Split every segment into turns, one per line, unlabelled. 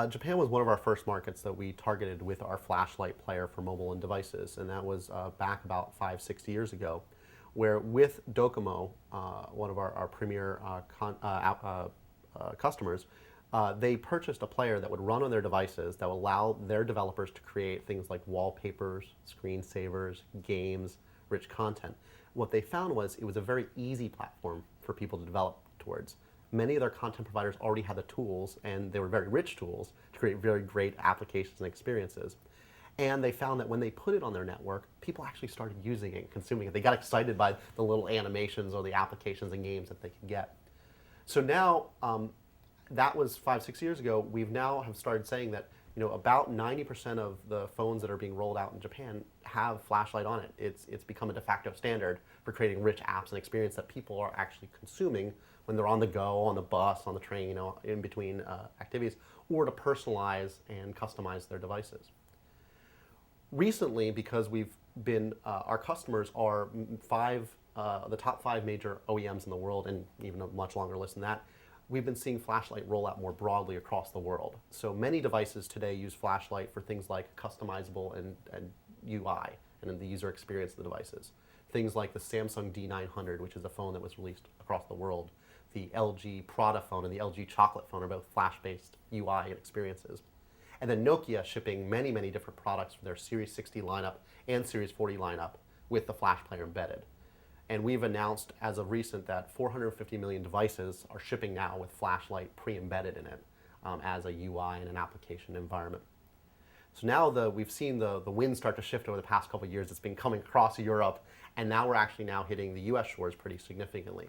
Japan was one of our first markets that we targeted with our Flash Lite player for mobile and devices, and that was back about 5, 6 years ago, where with Docomo, one of our premier customers, they purchased a player that would run on their devices that would allow their developers to create things like wallpapers, screensavers, games, rich content. What they found was it was a very easy platform for people to develop towards. Many of their content providers already had the tools, and they were very rich tools, to create very great applications and experiences. And they found that when they put it on their network, people actually started using it and consuming it. They got excited by the little animations or the applications and games that they could get. So now, that was 5, 6 years ago. We've now have started saying that about 90% of the phones that are being rolled out in Japan have Flash Lite on it. It's become a de facto standard for creating rich apps and experience that people are actually consuming when they're on the go, on the bus, on the train, in between activities, or to personalize and customize their devices. Recently, because we've been, our customers are the top 5 major OEMs in the world, and even a much longer list than that, we've been seeing Flash Lite roll out more broadly across the world. So many devices today use Flash Lite for things like customizable and UI and the user experience of the devices. Things like the Samsung D900, which is a phone that was released across the world. The LG Prada phone and the LG Chocolate phone are both Flash-based UI and experiences. And then Nokia shipping many, many different products for their Series 60 lineup and Series 40 lineup with the Flash player embedded. And we've announced as of recent that 450 million devices are shipping now with Flash Lite pre-embedded in it as a UI and an application environment. So now we've seen the wind start to shift over the past couple of years. It's been coming across Europe, and now we're actually now hitting the US shores pretty significantly.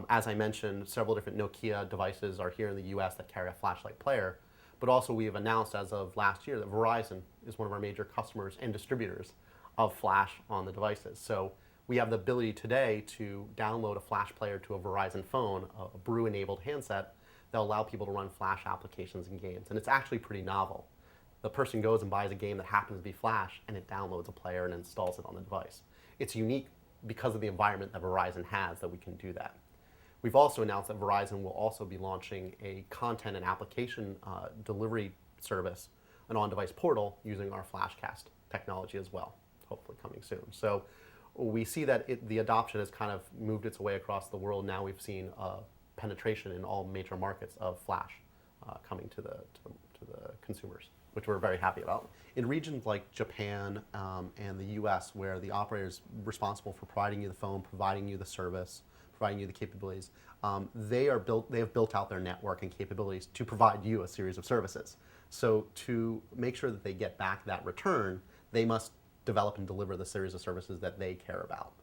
As I mentioned, several different Nokia devices are here in the US that carry a Flash Lite player, but also we have announced as of last year that Verizon is one of our major customers and distributors of Flash on the devices. So we have the ability today to download a Flash player to a Verizon phone, a Brew-enabled handset, that will allow people to run Flash applications and games. And it's actually pretty novel. The person goes and buys a game that happens to be Flash, and it downloads a player and installs it on the device. It's unique because of the environment that Verizon has that we can do that. We've also announced that Verizon will also be launching a content and application delivery service, an on-device portal, using our FlashCast technology as well, hopefully coming soon. So we see that the adoption has kind of moved its way across the world. Now we've seen penetration in all major markets of Flash coming to the consumers, which we're very happy about. In regions like Japan and the US, where the operator is responsible for providing you the phone, providing you the service, providing you the capabilities, they have built out their network and capabilities to provide you a series of services. So to make sure that they get back that return, they must develop and deliver the series of services that they care about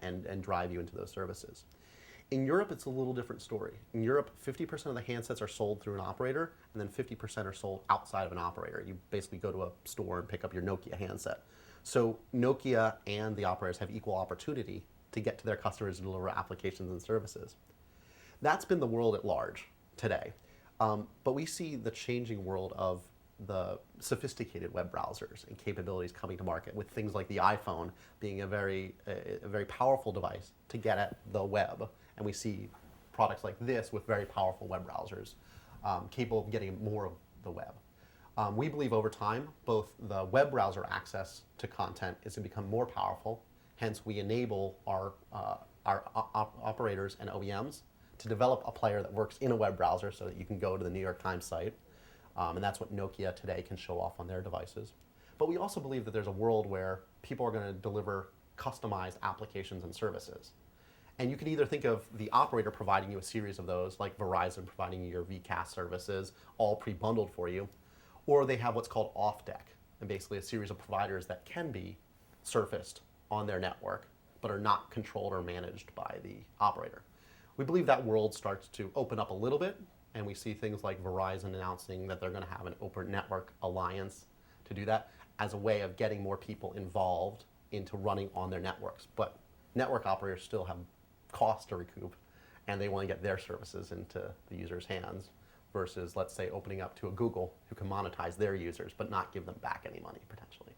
and drive you into those services. In Europe, it's a little different story. In Europe, 50% of the handsets are sold through an operator, and then 50% are sold outside of an operator. You basically go to a store and pick up your Nokia handset. So Nokia and the operators have equal opportunity to get to their customers and deliver applications and services. That's been the world at large today. But we see the changing world of the sophisticated web browsers and capabilities coming to market, with things like the iPhone being a very powerful device to get at the web. And we see products like this with very powerful web browsers capable of getting more of the web. We believe over time, both the web browser access to content is going to become more powerful. Hence, we enable our operators and OEMs to develop a player that works in a web browser so that you can go to the New York Times site. And that's what Nokia today can show off on their devices. But we also believe that there's a world where people are going to deliver customized applications and services. And you can either think of the operator providing you a series of those, like Verizon providing you your VCAS services, all pre-bundled for you, or they have what's called off-deck, and basically a series of providers that can be surfaced on their network, but are not controlled or managed by the operator. We believe that world starts to open up a little bit, and we see things like Verizon announcing that they're going to have an open network alliance to do that as a way of getting more people involved into running on their networks. But network operators still have costs to recoup, and they want to get their services into the user's hands versus, let's say, opening up to a Google who can monetize their users but not give them back any money potentially.